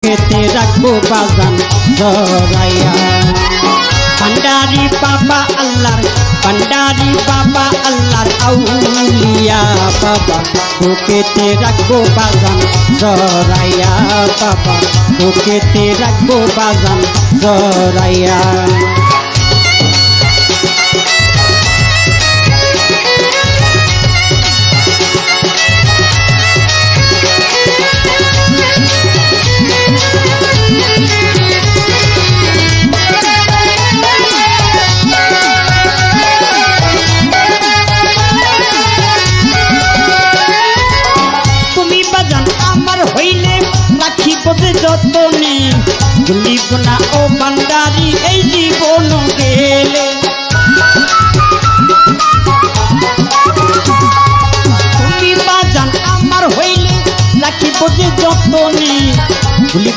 বুকেতে রাখবো বাজান জড়াইয়া। ভান্ডারি বাবা আল্লাহর, ভান্ডারি বাবা আল্লাহর আউলিয়া বাবা, বুকেতে রাখবো বাজান জড়াইয়া বাবা, বুকেতে রাখবো বাজান জড়াইয়া। হইলে রাখিব যে যতনে, গুলি